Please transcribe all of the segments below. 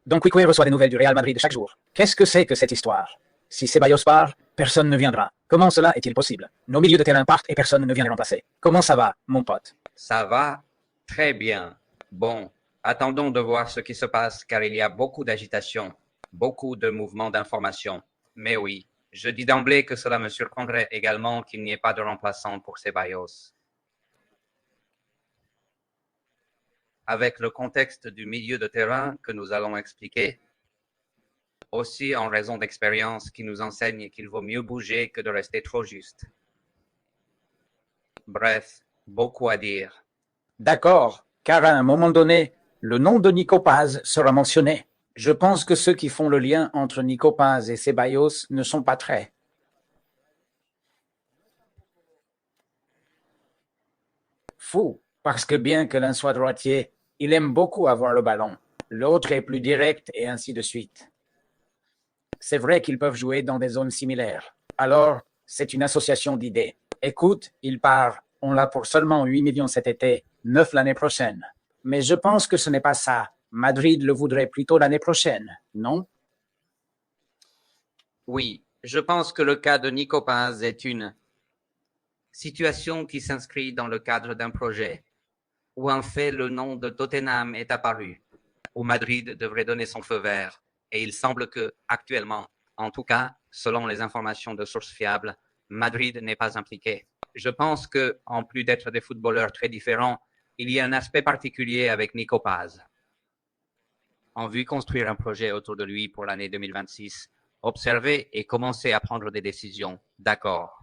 Donc Quique reçoit des nouvelles du Real Madrid chaque jour. Qu'est-ce que c'est que cette histoire? Si Ceballos part, personne ne viendra. Comment cela est-il possible? Nos milieux de terrain partent et personne ne vient les remplacer. Comment ça va, mon pote? Ça va très bien. Bon, attendons de voir ce qui se passe car il y a beaucoup d'agitation, beaucoup de mouvements d'information. Mais oui, je dis d'emblée que cela me surprendrait également qu'il n'y ait pas de remplaçant pour Ceballos. Avec le contexte du milieu de terrain que nous allons expliquer, aussi en raison d'expérience qui nous enseigne qu'il vaut mieux bouger que de rester trop juste. Bref, beaucoup à dire. D'accord, car à un moment donné, le nom de Nico Paz sera mentionné. Je pense que ceux qui font le lien entre Nico Paz et Ceballos ne sont pas très. Fou, parce que bien que l'un soit droitier, il aime beaucoup avoir le ballon. L'autre est plus direct et ainsi de suite. C'est vrai qu'ils peuvent jouer dans des zones similaires. Alors, c'est une association d'idées. Écoute, il part, on l'a pour seulement 8 millions cet été, 9 l'année prochaine. Mais je pense que ce n'est pas ça. Madrid le voudrait plutôt l'année prochaine, non? Oui, je pense que le cas de Nico Paz est une situation qui s'inscrit dans le cadre d'un projet où en fait le nom de Tottenham est apparu, où Madrid devrait donner son feu vert. Et il semble que, actuellement, en tout cas, selon les informations de sources fiables, Madrid n'est pas impliqué. Je pense que, en plus d'être des footballeurs très différents, il y a un aspect particulier avec Nico Paz. En vue de construire un projet autour de lui pour l'année 2026, observer et commencer à prendre des décisions. D'accord.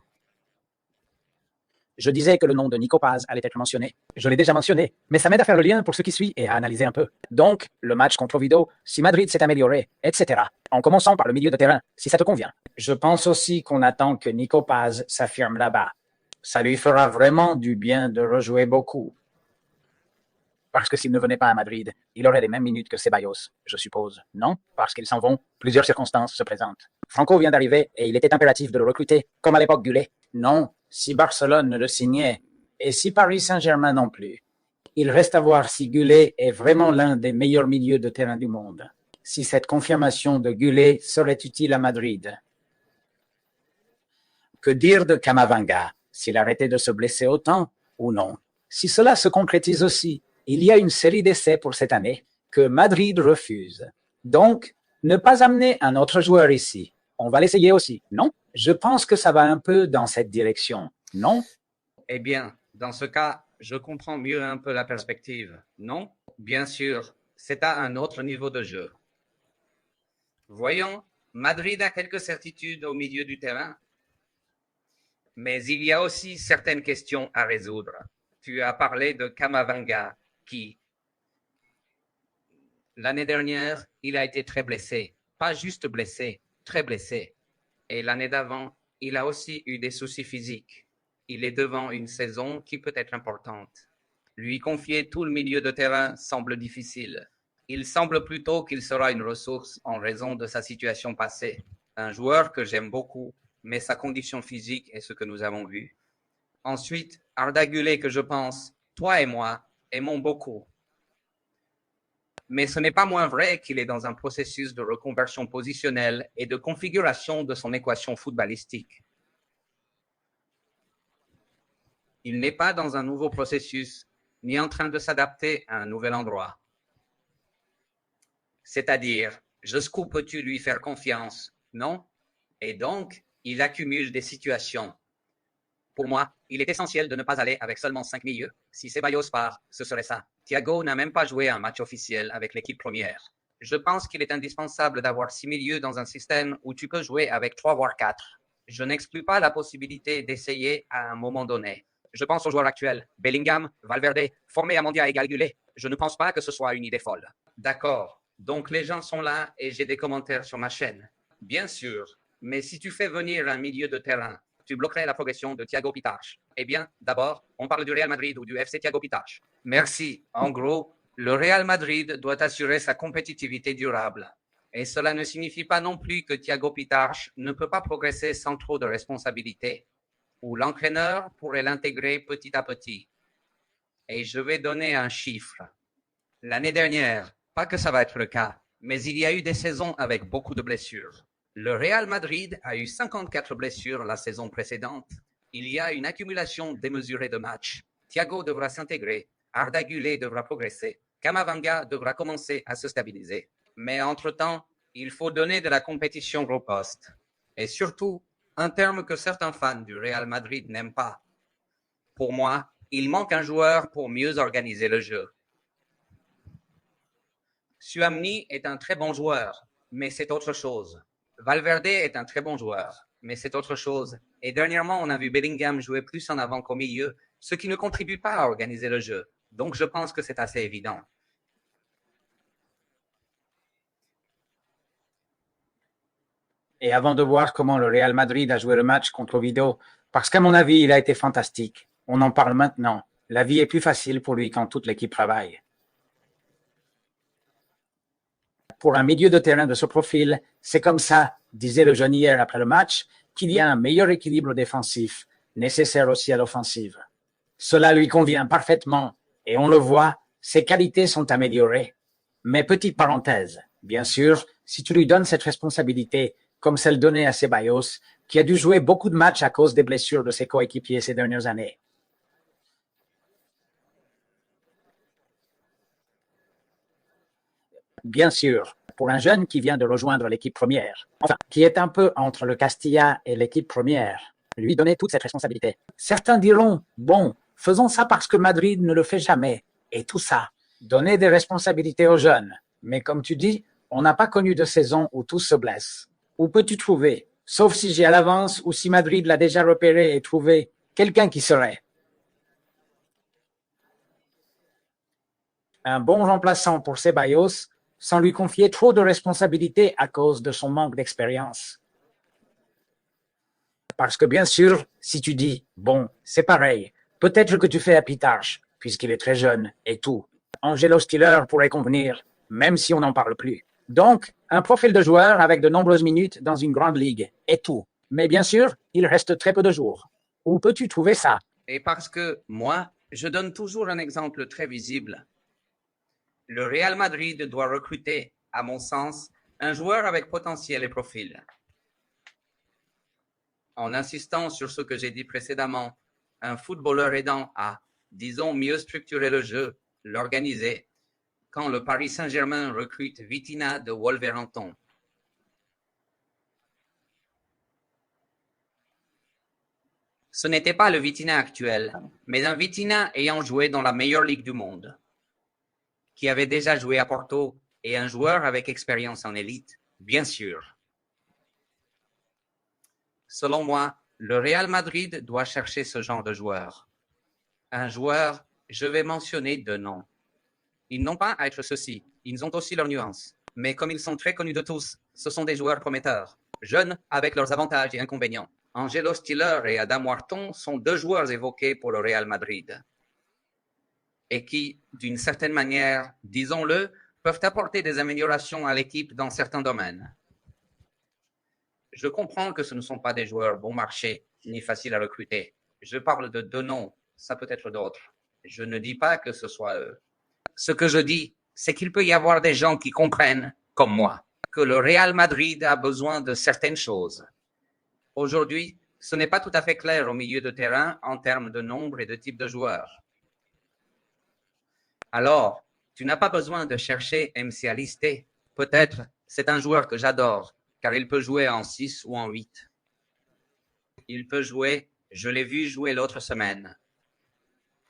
Je disais que le nom de Nico Paz allait être mentionné. Je l'ai déjà mentionné, mais ça m'aide à faire le lien pour ce qui suit et à analyser un peu. Donc, le match contre Oviedo, si Madrid s'est amélioré, etc. En commençant par le milieu de terrain, si ça te convient. Je pense aussi qu'on attend que Nico Paz s'affirme là-bas. Ça lui fera vraiment du bien de rejouer beaucoup. Parce que s'il ne venait pas à Madrid, il aurait les mêmes minutes que Ceballos, je suppose. Non? Parce qu'ils s'en vont, plusieurs circonstances se présentent. Franco vient d'arriver et il était impératif de le recruter, comme à l'époque Gullet. Non, si Barcelone ne le signait, et si Paris Saint-Germain non plus. Il reste à voir si Gullet est vraiment l'un des meilleurs milieux de terrain du monde. Si cette confirmation de Gullet serait utile à Madrid. Que dire de Camavinga? S'il arrêtait de se blesser autant ou non? Si cela se concrétise aussi, il y a une série d'essais pour cette année que Madrid refuse. Donc, ne pas amener un autre joueur ici. On va l'essayer aussi, non? Je pense que ça va un peu dans cette direction, non? Eh bien, dans ce cas, je comprends mieux un peu la perspective. Non? Bien sûr, c'est à un autre niveau de jeu. Voyons, Madrid a quelques certitudes au milieu du terrain, mais il y a aussi certaines questions à résoudre. Tu as parlé de Camavinga, qui, l'année dernière, il a été très blessé. Pas juste blessé, très blessé. Et l'année d'avant, il a aussi eu des soucis physiques. Il est devant une saison qui peut être importante. Lui confier tout le milieu de terrain semble difficile. Il semble plutôt qu'il sera une ressource en raison de sa situation passée. Un joueur que j'aime beaucoup, mais sa condition physique est ce que nous avons vu. Ensuite, Arda Güler que je pense, toi et moi, aimons beaucoup. Mais ce n'est pas moins vrai qu'il est dans un processus de reconversion positionnelle et de configuration de son équation footballistique. Il n'est pas dans un nouveau processus, ni en train de s'adapter à un nouvel endroit. C'est-à-dire, jusqu'où peux-tu lui faire confiance, non? Et donc, il accumule des situations. Pour moi, il est essentiel de ne pas aller avec seulement 5 milieux. Si Ceballos part, ce serait ça. Thiago n'a même pas joué un match officiel avec l'équipe première. Je pense qu'il est indispensable d'avoir 6 milieux dans un système où tu peux jouer avec 3 voire 4. Je n'exclus pas la possibilité d'essayer à un moment donné. Je pense aux joueurs actuels, Bellingham, Valverde, formés à Mondia égal Gullet. Je ne pense pas que ce soit une idée folle. D'accord. Donc les gens sont là et j'ai des commentaires sur ma chaîne. Bien sûr. Mais si tu fais venir un milieu de terrain, tu bloquerais la progression de Thiago Pitache. Eh bien, d'abord, on parle du Real Madrid ou du FC Thiago Pitache. Merci. En gros, le Real Madrid doit assurer sa compétitivité durable. Et cela ne signifie pas non plus que Thiago Pitache ne peut pas progresser sans trop de responsabilités, ou l'entraîneur pourrait l'intégrer petit à petit. Et je vais donner un chiffre. L'année dernière, pas que ça va être le cas, Mais il y a eu des saisons avec beaucoup de blessures. Le Real Madrid a eu 54 blessures la saison précédente. Il y a une accumulation démesurée de matchs. Thiago devra s'intégrer, Arda Güler devra progresser, Camavinga devra commencer à se stabiliser. Mais entre-temps, il faut donner de la compétition au poste. Et surtout, un terme que certains fans du Real Madrid n'aiment pas. Pour moi, il manque un joueur pour mieux organiser le jeu. Tchouaméni est un très bon joueur, mais c'est autre chose. Valverde est un très bon joueur, mais c'est autre chose. Et dernièrement, on a vu Bellingham jouer plus en avant qu'au milieu, ce qui ne contribue pas à organiser le jeu. Donc je pense que c'est assez évident. Et avant de voir comment le Real Madrid a joué le match contre Oviedo, parce qu'à mon avis, il a été fantastique. On en parle maintenant. La vie est plus facile pour lui quand toute l'équipe travaille. Pour un milieu de terrain de ce profil, c'est comme ça, disait le jeune hier après le match, qu'il y a un meilleur équilibre défensif, nécessaire aussi à l'offensive. Cela lui convient parfaitement, et on le voit, ses qualités sont améliorées. Mais petite parenthèse, bien sûr, si tu lui donnes cette responsabilité, comme celle donnée à Ceballos, qui a dû jouer beaucoup de matchs à cause des blessures de ses coéquipiers ces dernières années. Bien sûr, pour un jeune qui vient de rejoindre l'équipe première, enfin, qui est un peu entre le Castilla et l'équipe première, lui donner toute cette responsabilité. Certains diront, bon, faisons ça parce que Madrid ne le fait jamais, et tout ça, donner des responsabilités aux jeunes. Mais comme tu dis, on n'a pas connu de saison où tous se blessent. Où peux-tu trouver, sauf si j'ai à l'avance ou si Madrid l'a déjà repéré et trouvé, quelqu'un qui serait un bon remplaçant pour Ceballos, sans lui confier trop de responsabilités à cause de son manque d'expérience. Parce que bien sûr, si tu dis, bon, c'est pareil, peut-être que tu fais à Pitarch, puisqu'il est très jeune, et tout. Angelo Stiller pourrait convenir, même si on n'en parle plus. Donc, un profil de joueur avec de nombreuses minutes dans une grande ligue, et tout. Mais bien sûr, il reste très peu de jours. Où peux-tu trouver ça? Et parce que, moi, je donne toujours un exemple très visible. Le Real Madrid doit recruter, à mon sens, un joueur avec potentiel et profil. En insistant sur ce que j'ai dit précédemment, un footballeur aidant à, disons, mieux structurer le jeu, l'organiser, quand le Paris Saint-Germain recrute Vitinha de Wolverhampton. Ce n'était pas le Vitinha actuel, mais un Vitinha ayant joué dans la meilleure ligue du monde, qui avait déjà joué à Porto, et un joueur avec expérience en élite, bien sûr. Selon moi, le Real Madrid doit chercher ce genre de joueur. Un joueur, je vais mentionner deux noms. Ils n'ont pas à être ceux-ci, ils ont aussi leurs nuances. Mais comme ils sont très connus de tous, ce sont des joueurs prometteurs, jeunes avec leurs avantages et inconvénients. Angelo Stiller et Adam Wharton sont deux joueurs évoqués pour le Real Madrid et qui, d'une certaine manière, disons-le, peuvent apporter des améliorations à l'équipe dans certains domaines. Je comprends que ce ne sont pas des joueurs bon marché ni faciles à recruter. Je parle de deux noms, ça peut être d'autres. Je ne dis pas que ce soit eux. Ce que je dis, c'est qu'il peut y avoir des gens qui comprennent, comme moi, que le Real Madrid a besoin de certaines choses. Aujourd'hui, ce n'est pas tout à fait clair au milieu de terrain en termes de nombre et de type de joueurs. Alors, tu n'as pas besoin de chercher MC Alisté. Peut-être c'est un joueur que j'adore, car il peut jouer en 6 ou en 8. Il peut jouer, je l'ai vu jouer l'autre semaine.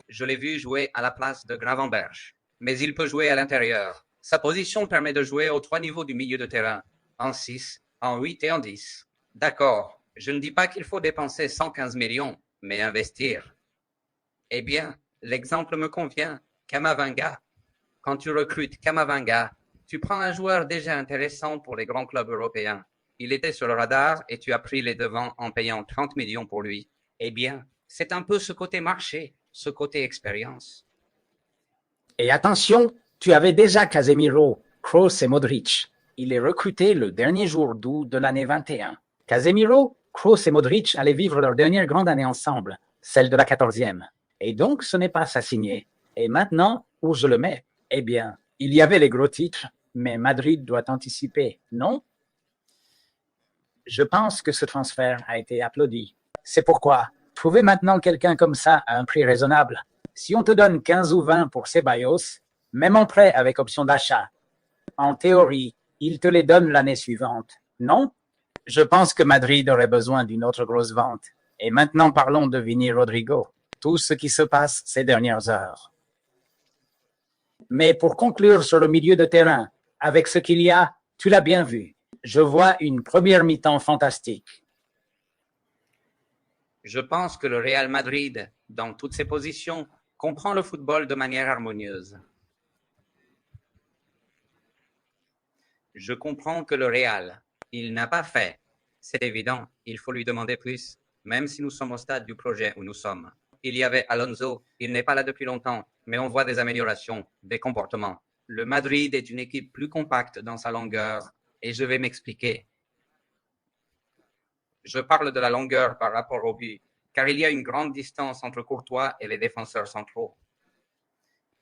Je l'ai vu jouer à la place de Gravenberch. Mais il peut jouer à l'intérieur. Sa position permet de jouer aux trois niveaux du milieu de terrain, en 6, en 8 et en 10. D'accord, je ne dis pas qu'il faut dépenser 115 millions, mais investir. Eh bien, l'exemple me convient, Camavinga. Quand tu recrutes Camavinga, tu prends un joueur déjà intéressant pour les grands clubs européens. Il était sur le radar et tu as pris les devants en payant 30 millions pour lui. Eh bien, c'est un peu ce côté marché, ce côté expérience. Et attention, tu avais déjà Casemiro, Kroos et Modric. Il est recruté le dernier jour d'août de l'année 21. Casemiro, Kroos et Modric allaient vivre leur dernière grande année ensemble, celle de la 14e. Et donc, ce n'est pas s'assigner. Et maintenant, où je le mets? Eh bien, il y avait les gros titres, Mais Madrid doit anticiper, non? Je pense que ce transfert a été applaudi. C'est pourquoi trouver maintenant quelqu'un comme ça à un prix raisonnable. Si on te donne 15 ou 20 pour Ceballos, même en prêt avec option d'achat, en théorie, il te les donne l'année suivante, non? Je pense que Madrid aurait besoin d'une autre grosse vente. Et maintenant parlons de Vini Rodrigo. Tout ce qui se passe ces dernières heures. Mais pour conclure sur le milieu de terrain, avec ce qu'il y a, tu l'as bien vu. Je vois une première mi-temps fantastique. Je pense que le Real Madrid, dans toutes ses positions, comprend le football de manière harmonieuse. Je comprends que le Real, il n'a pas fait. C'est évident, il faut lui demander plus, même si nous sommes au stade du projet où nous sommes. Il y avait Alonso, il n'est pas là depuis longtemps, mais on voit des améliorations, des comportements. Le Madrid est une équipe plus compacte dans sa longueur, et je vais m'expliquer. Je parle de la longueur par rapport au but, car il y a une grande distance entre Courtois et les défenseurs centraux.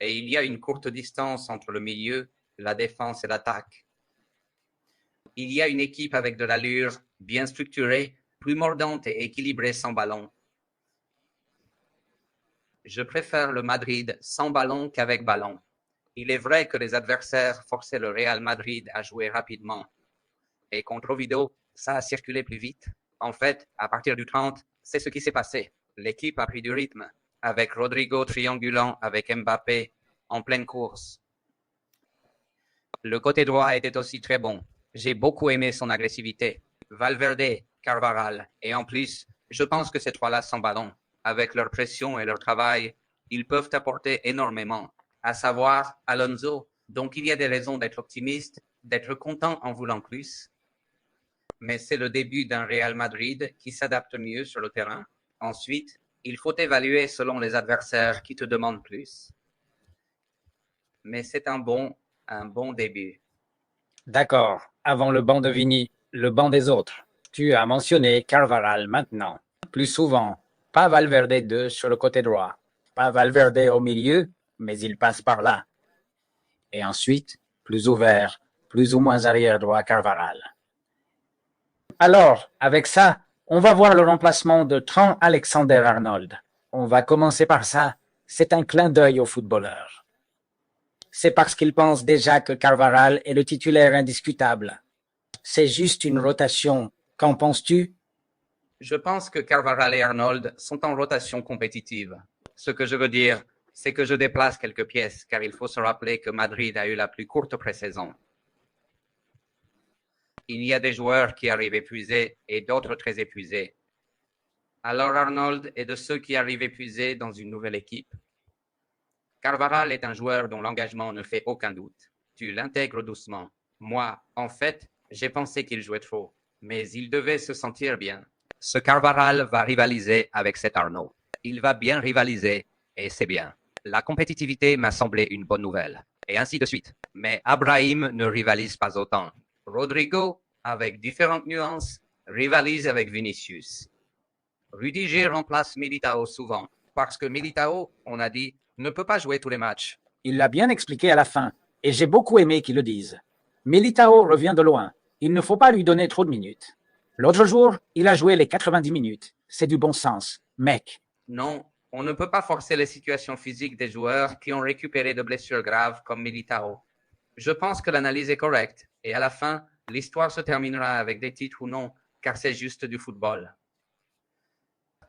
Et il y a une courte distance entre le milieu, la défense et l'attaque. Il y a une équipe avec de l'allure, bien structurée, plus mordante et équilibrée sans ballon. Je préfère le Madrid sans ballon qu'avec ballon. Il est vrai que les adversaires forçaient le Real Madrid à jouer rapidement. Et contre Oviedo, ça a circulé plus vite. En fait, à partir du 30, c'est ce qui s'est passé. L'équipe a pris du rythme, avec Rodrigo triangulant avec Mbappé en pleine course. Le côté droit était aussi très bon. J'ai beaucoup aimé son agressivité. Valverde, Carvajal, et en plus, je pense que ces trois-là sans ballon, avec leur pression et leur travail, ils peuvent apporter énormément, à savoir Alonso. Donc il y a des raisons d'être optimiste, d'être content en voulant plus. Mais c'est le début d'un Real Madrid qui s'adapte mieux sur le terrain. Ensuite, il faut évaluer selon les adversaires qui te demandent plus. Mais c'est un bon début. D'accord. Avant le banc de Vini, le banc des autres. Tu as mentionné Carvajal maintenant. Plus souvent, pas Valverde 2 sur le côté droit. Pas Valverde au milieu, mais il passe par là. Et ensuite, plus ouvert, plus ou moins arrière droit Carvajal. Alors, avec ça, on va voir le remplacement de Trent Alexander-Arnold. On va commencer par ça. C'est un clin d'œil aux footballeurs. C'est parce qu'ils pensent déjà que Carvajal est le titulaire indiscutable. C'est juste une rotation. Qu'en penses-tu? Je pense que Carvajal et Arnold sont en rotation compétitive. Ce que je veux dire, c'est que je déplace quelques pièces, car il faut se rappeler que Madrid a eu la plus courte pré-saison. Il y a des joueurs qui arrivent épuisés et d'autres très épuisés. Alors Arnold est de ceux qui arrivent épuisés dans une nouvelle équipe. Carvajal est un joueur dont l'engagement ne fait aucun doute. Tu l'intègres doucement. Moi, en fait, j'ai pensé qu'il jouait trop, mais il devait se sentir bien. Ce Carvajal va rivaliser avec cet Arnaud. Il va bien rivaliser, et c'est bien. La compétitivité m'a semblé une bonne nouvelle, et ainsi de suite. Mais Abraham ne rivalise pas autant. Rodrigo, avec différentes nuances, rivalise avec Vinicius. Rudiger remplace Militao souvent, parce que Militao, on a dit, ne peut pas jouer tous les matchs. Il l'a bien expliqué à la fin, et j'ai beaucoup aimé qu'il le dise. Militao revient de loin. Il ne faut pas lui donner trop de minutes. L'autre jour, il a joué les 90 minutes. C'est du bon sens, mec. Non, on ne peut pas forcer les situations physiques des joueurs qui ont récupéré de blessures graves comme Militao. Je pense que l'analyse est correcte, et à la fin, l'histoire se terminera avec des titres ou non, car c'est juste du football.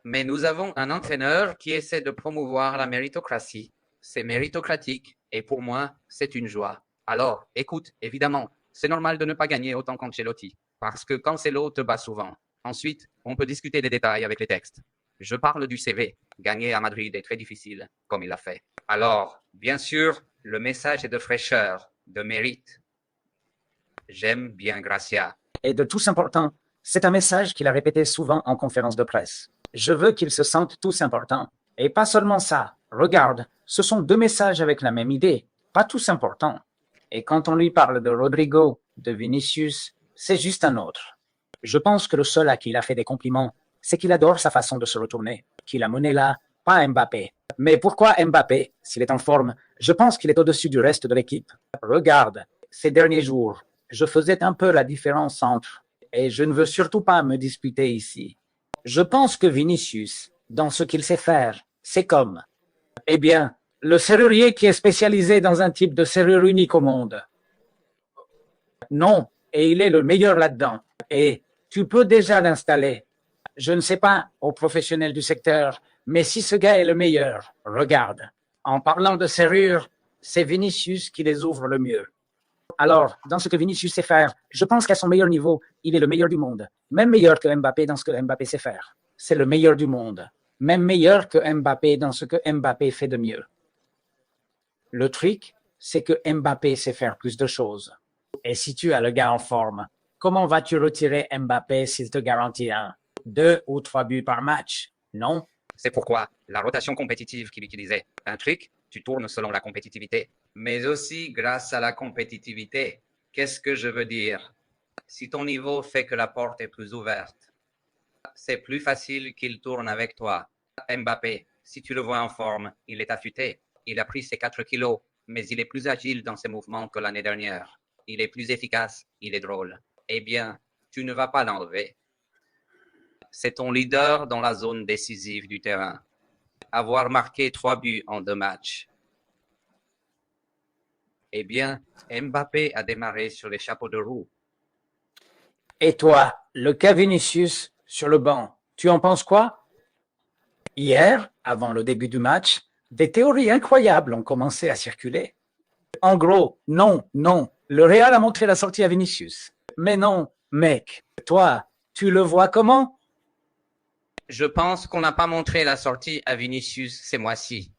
Mais nous avons un entraîneur qui essaie de promouvoir la méritocratie. C'est méritocratique, et pour moi, c'est une joie. Alors, écoute, évidemment, c'est normal de ne pas gagner autant qu'Ancelotti, parce que Cancelo te bat souvent. Ensuite, on peut discuter des détails avec les textes. Je parle du CV. Gagner à Madrid est très difficile, comme il l'a fait. Alors, bien sûr, le message est de fraîcheur, de mérite. J'aime bien Gracia. Et de tous importants, c'est un message qu'il a répété souvent en conférence de presse. Je veux qu'ils se sentent tous importants. Et pas seulement ça. Regarde, ce sont deux messages avec la même idée. Pas tous importants. Et quand on lui parle de Rodrigo, de Vinicius, c'est juste un autre. Je pense que le seul à qui il a fait des compliments, c'est qu'il adore sa façon de se retourner, qu'il a mené là, pas Mbappé. Mais pourquoi Mbappé, s'il est en forme? Je pense qu'il est au-dessus du reste de l'équipe. Regarde, ces derniers jours, je faisais un peu la différence entre, et je ne veux surtout pas me disputer ici. Je pense que Vinicius, dans ce qu'il sait faire, c'est comme, eh bien, le serrurier qui est spécialisé dans un type de serrure unique au monde. Non, et il est le meilleur là-dedans. Et tu peux déjà l'installer. Je ne sais pas aux professionnels du secteur, mais si ce gars est le meilleur, regarde. En parlant de serrure, c'est Vinicius qui les ouvre le mieux. Alors, dans ce que Vinicius sait faire, je pense qu'à son meilleur niveau, il est le meilleur du monde. Même meilleur que Mbappé dans ce que Mbappé sait faire. C'est le meilleur du monde. Même meilleur que Mbappé dans ce que Mbappé fait de mieux. Le truc, c'est que Mbappé sait faire plus de choses. Et si tu as le gars en forme, comment vas-tu retirer Mbappé s'il te garantit 2 ou 3 buts par match? Non? C'est pourquoi la rotation compétitive qu'il utilisait. Un truc, tu tournes selon la compétitivité, mais aussi grâce à la compétitivité. Qu'est-ce que je veux dire? Si ton niveau fait que la porte est plus ouverte, c'est plus facile qu'il tourne avec toi. Mbappé, si tu le vois en forme, il est affûté. Il a pris ses 4 kilos, mais il est plus agile dans ses mouvements que l'année dernière. Il est plus efficace, il est drôle. Eh bien, tu ne vas pas l'enlever. C'est ton leader dans la zone décisive du terrain. Avoir marqué 3 buts en 2 matchs. Eh bien, Mbappé a démarré sur les chapeaux de roue. Et toi, le cas Vinicius sur le banc, tu en penses quoi? Hier, avant le début du match, des théories incroyables ont commencé à circuler. En gros, non, non, le Real a montré la sortie à Vinicius. Mais non, mec, toi, tu le vois comment? Je pense qu'on n'a pas montré la sortie à Vinicius ces mois-ci.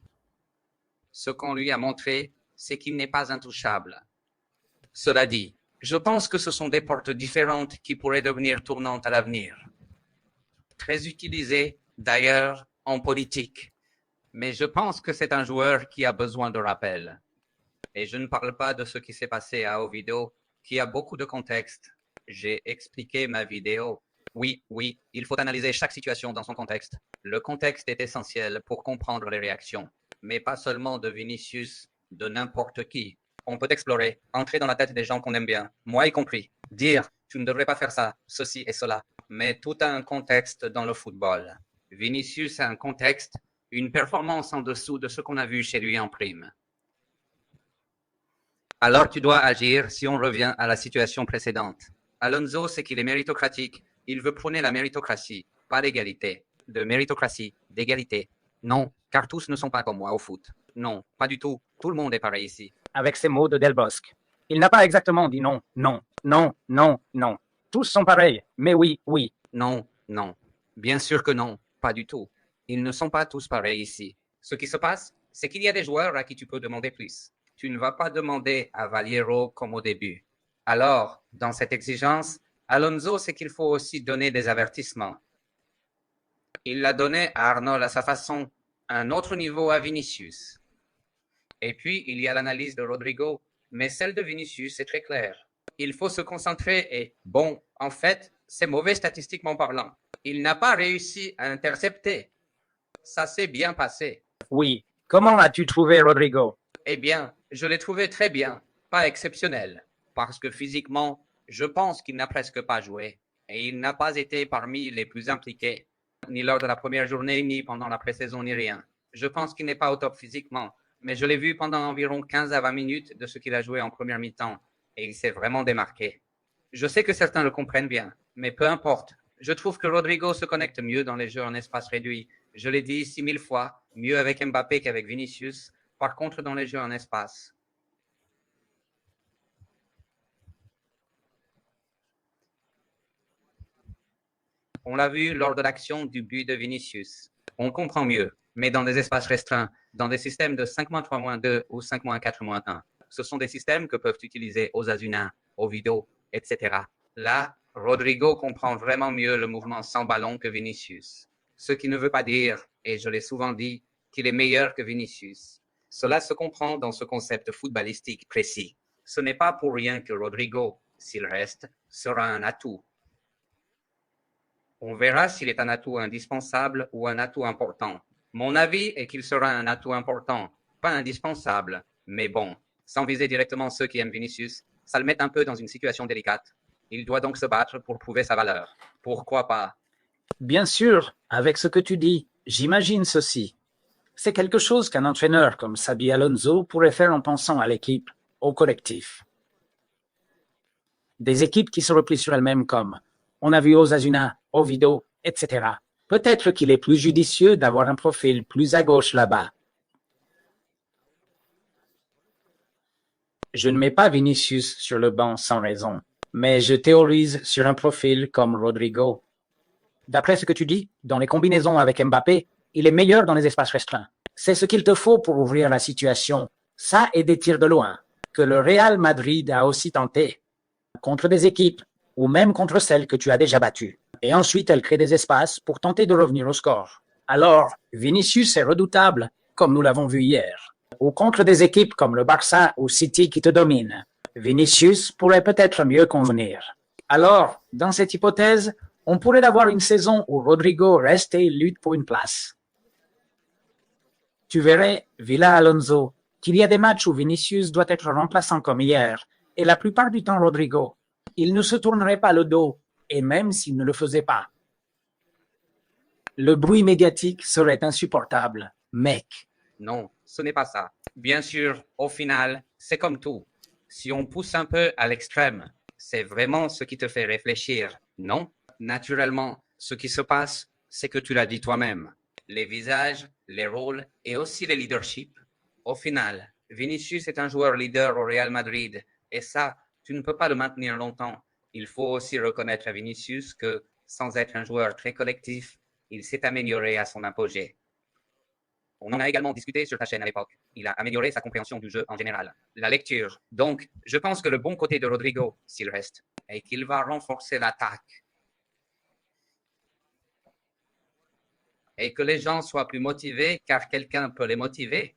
Ce qu'on lui a montré, c'est qu'il n'est pas intouchable. Cela dit, je pense que ce sont des portes différentes qui pourraient devenir tournantes à l'avenir. Très utilisées, d'ailleurs, en politique. Mais je pense que c'est un joueur qui a besoin de rappel. Et je ne parle pas de ce qui s'est passé à Oviedo, qui a beaucoup de contexte. J'ai expliqué ma vidéo. Oui, oui, il faut analyser chaque situation dans son contexte. Le contexte est essentiel pour comprendre les réactions, mais pas seulement de Vinicius, de n'importe qui. On peut explorer, entrer dans la tête des gens qu'on aime bien, moi y compris, dire tu ne devrais pas faire ça, ceci et cela, mais tout a un contexte dans le football. Vinicius a un contexte, une performance en dessous de ce qu'on a vu chez lui en prime. Alors tu dois agir si on revient à la situation précédente. Alonso sait qu'il est méritocratique. Il veut prôner la méritocratie, pas l'égalité. De méritocratie, d'égalité. Non, car tous ne sont pas comme moi au foot. Non, pas du tout. Tout le monde est pareil ici. Avec ces mots de Del Bosque. Il n'a pas exactement dit non, non, non, non, non. Tous sont pareils, mais oui, oui. Non, non. Bien sûr que non, pas du tout. Ils ne sont pas tous pareils ici. Ce qui se passe, c'est qu'il y a des joueurs à qui tu peux demander plus. Tu ne vas pas demander à Valiero comme au début. Alors, dans cette exigence, Alonso sait qu'il faut aussi donner des avertissements. Il l'a donné à Arnold à sa façon, un autre niveau à Vinicius. Et puis, il y a l'analyse de Rodrigo, mais celle de Vinicius est très claire. Il faut se concentrer et, bon, en fait, c'est mauvais statistiquement parlant. Il n'a pas réussi à intercepter. Ça s'est bien passé. Oui. Comment as-tu trouvé Rodrigo? Eh bien, je l'ai trouvé très bien, pas exceptionnel, parce que physiquement, je pense qu'il n'a presque pas joué, et il n'a pas été parmi les plus impliqués, ni lors de la première journée, ni pendant la pré-saison, ni rien. Je pense qu'il n'est pas au top physiquement, mais je l'ai vu pendant environ 15 à 20 minutes de ce qu'il a joué en première mi-temps, et il s'est vraiment démarqué. Je sais que certains le comprennent bien, mais peu importe. Je trouve que Rodrigo se connecte mieux dans les jeux en espace réduit. Je l'ai dit 6000 fois, mieux avec Mbappé qu'avec Vinicius. Par contre, dans les jeux en espace, on l'a vu lors de l'action du but de Vinicius. On comprend mieux, mais dans des espaces restreints, dans des systèmes de 5-3-2 ou 5-4-1, ce sont des systèmes que peuvent utiliser Osasuna, Oviedo, etc. Là, Rodrigo comprend vraiment mieux le mouvement sans ballon que Vinicius. Ce qui ne veut pas dire, et je l'ai souvent dit, qu'il est meilleur que Vinicius. Cela se comprend dans ce concept footballistique précis. Ce n'est pas pour rien que Rodrigo, s'il reste, sera un atout. On verra s'il est un atout indispensable ou un atout important. Mon avis est qu'il sera un atout important, pas indispensable. Mais bon, sans viser directement ceux qui aiment Vinicius, ça le met un peu dans une situation délicate. Il doit donc se battre pour prouver sa valeur. Pourquoi pas? Bien sûr, avec ce que tu dis, j'imagine ceci. C'est quelque chose qu'un entraîneur comme Xabi Alonso pourrait faire en pensant à l'équipe, au collectif. Des équipes qui se replient sur elles-mêmes comme on a vu Osasuna, Oviedo, etc. Peut-être qu'il est plus judicieux d'avoir un profil plus à gauche là-bas. Je ne mets pas Vinicius sur le banc sans raison, mais je théorise sur un profil comme Rodrigo. D'après ce que tu dis, dans les combinaisons avec Mbappé, il est meilleur dans les espaces restreints. C'est ce qu'il te faut pour ouvrir la situation. Ça et des tirs de loin, que le Real Madrid a aussi tenté. Contre des équipes, ou même contre celles que tu as déjà battues. Et ensuite, elle crée des espaces pour tenter de revenir au score. Alors, Vinicius est redoutable, comme nous l'avons vu hier. Ou contre des équipes comme le Barça ou City qui te dominent. Vinicius pourrait peut-être mieux convenir. Alors, dans cette hypothèse, on pourrait avoir une saison où Rodrigo reste et lutte pour une place. Tu verrais, Villa Alonso, qu'il y a des matchs où Vinicius doit être remplaçant comme hier, et la plupart du temps Rodrigo. Il ne se tournerait pas le dos, et même s'il ne le faisait pas. Le bruit médiatique serait insupportable, mec. Non, ce n'est pas ça. Bien sûr, au final, c'est comme tout. Si on pousse un peu à l'extrême, c'est vraiment ce qui te fait réfléchir, non? Naturellement, ce qui se passe, c'est que tu l'as dit toi-même. Les visages, les rôles et aussi les leaderships. Au final, Vinicius est un joueur leader au Real Madrid et ça, tu ne peux pas le maintenir longtemps. Il faut aussi reconnaître à Vinicius que, sans être un joueur très collectif, il s'est amélioré à son apogée. On en a également discuté sur ta chaîne à l'époque. Il a amélioré sa compréhension du jeu en général. La lecture. Donc, je pense que le bon côté de Rodrigo, s'il reste, est qu'il va renforcer l'attaque. Et que les gens soient plus motivés car quelqu'un peut les motiver.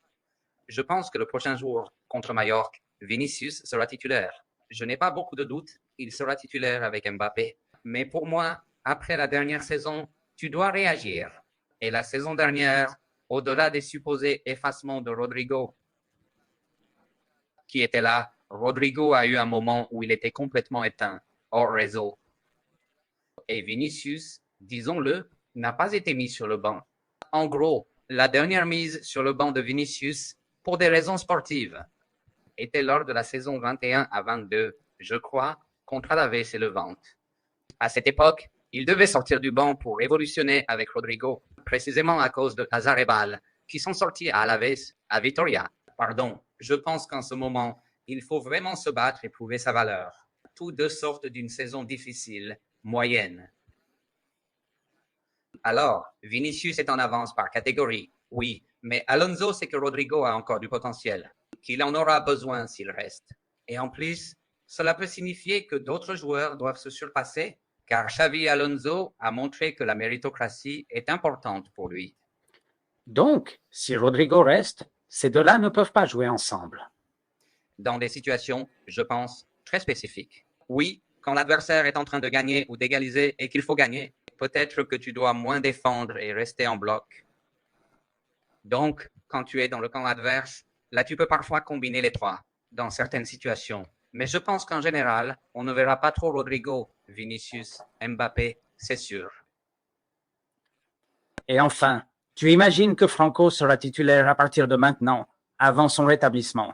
Je pense que le prochain jour, contre Mallorca, Vinicius sera titulaire. Je n'ai pas beaucoup de doutes, il sera titulaire avec Mbappé. Mais pour moi, après la dernière saison, tu dois réagir. Et la saison dernière, au-delà des supposés effacements de Rodrigo, qui était là, Rodrigo a eu un moment où il était complètement éteint, hors réseau. Et Vinicius, disons-le, n'a pas été mis sur le banc. En gros, la dernière mise sur le banc de Vinicius, pour des raisons sportives, était lors de la saison 21 à 22, je crois, contre Alaves et Levante. À cette époque, il devait sortir du banc pour révolutionner avec Rodrigo, précisément à cause de Hazard et Bale, qui sont sortis à Alaves, à Vitoria. Pardon, je pense qu'en ce moment, il faut vraiment se battre et prouver sa valeur. Tous deux sortent d'une saison difficile, moyenne. Alors, Vinicius est en avance par catégorie, oui, mais Alonso sait que Rodrigo a encore du potentiel, qu'il en aura besoin s'il reste. Et en plus, cela peut signifier que d'autres joueurs doivent se surpasser, car Xavi Alonso a montré que la méritocratie est importante pour lui. Donc, si Rodrigo reste, ces deux-là ne peuvent pas jouer ensemble. Dans des situations, je pense, très spécifiques. Oui, quand l'adversaire est en train de gagner ou d'égaliser et qu'il faut gagner, peut-être que tu dois moins défendre et rester en bloc. Donc, quand tu es dans le camp adverse, là tu peux parfois combiner les trois, dans certaines situations. Mais je pense qu'en général, on ne verra pas trop Rodrigo, Vinicius, Mbappé, c'est sûr. Et enfin, tu imagines que Franco sera titulaire à partir de maintenant, avant son rétablissement,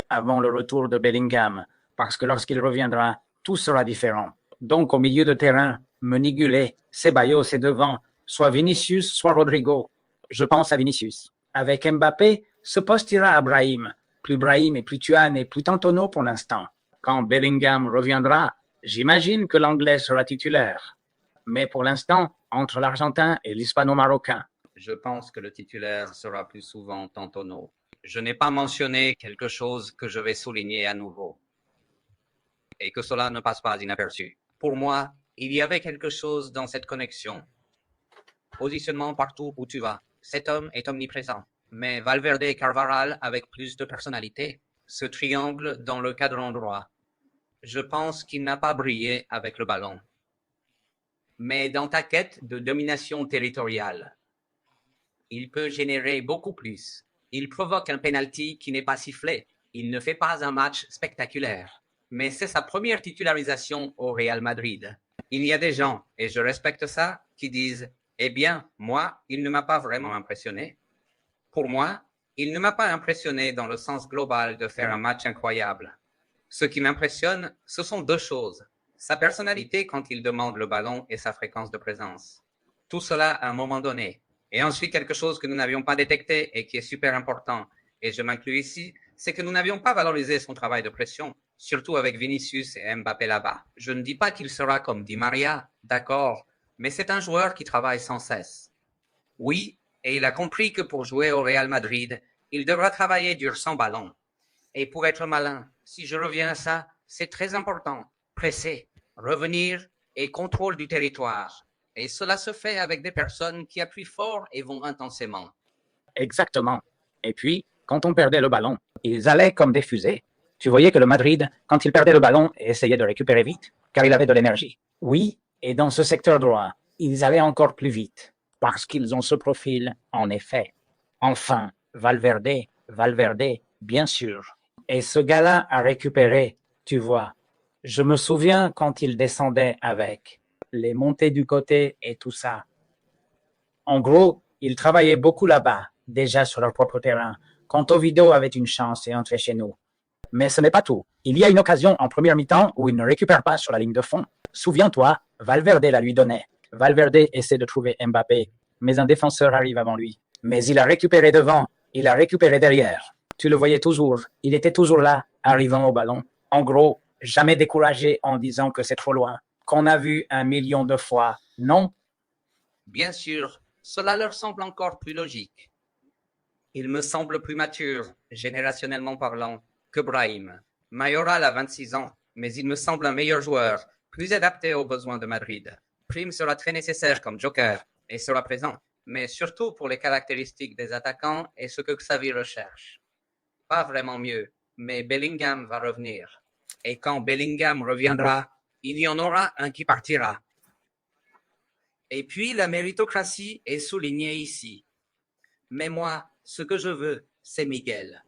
avant le retour de Bellingham, parce que lorsqu'il reviendra, tout sera différent. Donc au milieu de terrain, Menigulé, Ceballos est devant, soit Vinicius, soit Rodrigo. Je pense à Vinicius. Avec Mbappé, ce poste ira à Brahim. Plus Brahim et plus Thuan et plus Tantono pour l'instant. Quand Bellingham reviendra, j'imagine que l'Anglais sera titulaire. Mais pour l'instant, entre l'Argentin et l'Hispano-Marocain. Je pense que le titulaire sera plus souvent Tantono. Je n'ai pas mentionné quelque chose que je vais souligner à nouveau. Et que cela ne passe pas inaperçu. Pour moi, il y avait quelque chose dans cette connexion. Positionnement partout où tu vas. Cet homme est omniprésent. Mais Valverde et Carvajal avec plus de personnalité. Ce triangle dans le cadran droit. Je pense qu'il n'a pas brillé avec le ballon. Mais dans ta quête de domination territoriale, il peut générer beaucoup plus. Il provoque un penalty qui n'est pas sifflé. Il ne fait pas un match spectaculaire, mais c'est sa première titularisation au Real Madrid. Il y a des gens, et je respecte ça, qui disent « Eh bien, moi, il ne m'a pas vraiment impressionné. » Pour moi, il ne m'a pas impressionné dans le sens global de faire un match incroyable. Ce qui m'impressionne, ce sont deux choses. Sa personnalité quand il demande le ballon et sa fréquence de présence. Tout cela à un moment donné. Et ensuite, quelque chose que nous n'avions pas détecté et qui est super important, et je m'inclus ici, c'est que nous n'avions pas valorisé son travail de pression, surtout avec Vinicius et Mbappé là-bas. Je ne dis pas qu'il sera comme Di Maria, d'accord, mais c'est un joueur qui travaille sans cesse. Oui, et il a compris que pour jouer au Real Madrid, il devra travailler dur sans ballon. Et pour être malin, si je reviens à ça, c'est très important. Presser, revenir et contrôle du territoire. Et cela se fait avec des personnes qui appuient fort et vont intensément. Exactement. Et puis, quand on perdait le ballon, ils allaient comme des fusées. Tu voyais que le Madrid, quand il perdait le ballon, essayait de récupérer vite, car il avait de l'énergie. Oui, et dans ce secteur droit, ils allaient encore plus vite, parce qu'ils ont ce profil, en effet. Enfin, Valverde, bien sûr. Et ce gars-là a récupéré, tu vois. Je me souviens quand il descendait avec les montées du côté et tout ça. En gros, ils travaillaient beaucoup là-bas, déjà sur leur propre terrain, quand Ovidio avait une chance et entrait chez nous. Mais ce n'est pas tout. Il y a une occasion en première mi-temps où il ne récupère pas sur la ligne de fond. Souviens-toi, Valverde la lui donnait. Valverde essaie de trouver Mbappé, mais un défenseur arrive avant lui. Mais il a récupéré devant, il a récupéré derrière. Tu le voyais toujours, il était toujours là, arrivant au ballon. En gros, jamais découragé en disant que c'est trop loin, qu'on a vu 1 million de fois. Non? Bien sûr, cela leur semble encore plus logique. Il me semble plus mature, générationnellement parlant, que Brahim. Mayoral a 26 ans, mais il me semble un meilleur joueur, plus adapté aux besoins de Madrid. Prime sera très nécessaire comme joker et sera présent, mais surtout pour les caractéristiques des attaquants et ce que Xavi recherche. Pas vraiment mieux, mais Bellingham va revenir. Et quand Bellingham reviendra, il y en aura un qui partira. Et puis la méritocratie est soulignée ici. Mais moi, ce que je veux, c'est Miguel.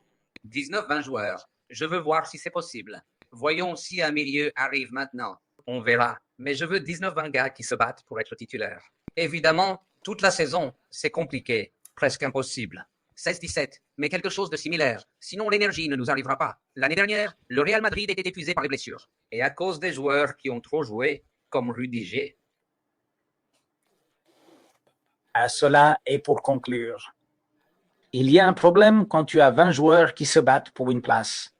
19-20 joueurs. Je veux voir si c'est possible. Voyons si un milieu arrive maintenant. On verra. Mais je veux 19-20 gars qui se battent pour être titulaires. Évidemment, toute la saison, c'est compliqué, presque impossible. 16-17, mais quelque chose de similaire. Sinon, l'énergie ne nous arrivera pas. L'année dernière, le Real Madrid était épuisé par les blessures. Et à cause des joueurs qui ont trop joué, comme Rudiger. À cela, et pour conclure, il y a un problème quand tu as 20 joueurs qui se battent pour une place.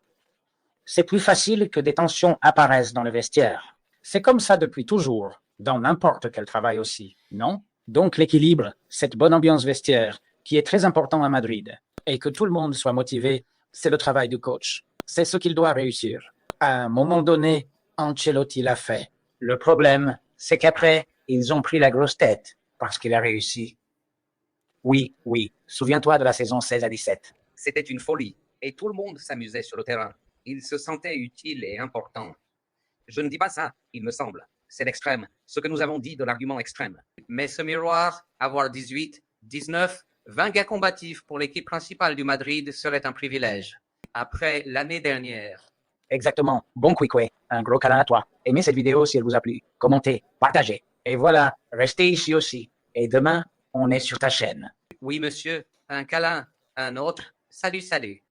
C'est plus facile que des tensions apparaissent dans le vestiaire. C'est comme ça depuis toujours, dans n'importe quel travail aussi, non? Donc l'équilibre, cette bonne ambiance vestiaire, qui est très important à Madrid, et que tout le monde soit motivé, c'est le travail du coach. C'est ce qu'il doit réussir. À un moment donné, Ancelotti l'a fait. Le problème, c'est qu'après, ils ont pris la grosse tête, parce qu'il a réussi. Oui, souviens-toi de la saison 16 à 17. C'était une folie, et tout le monde s'amusait sur le terrain. Il se sentait utile et important. Je ne dis pas ça, il me semble. C'est l'extrême, ce que nous avons dit de l'argument extrême. Mais ce miroir, avoir 18, 19, 20 gars combatifs pour l'équipe principale du Madrid serait un privilège. Après l'année dernière. Exactement. Bon Quickway. Un gros câlin à toi. Aimez cette vidéo si elle vous a plu. Commentez, partagez. Et voilà, restez ici aussi. Et demain, on est sur ta chaîne. Oui, monsieur, un câlin, un autre. Salut, salut.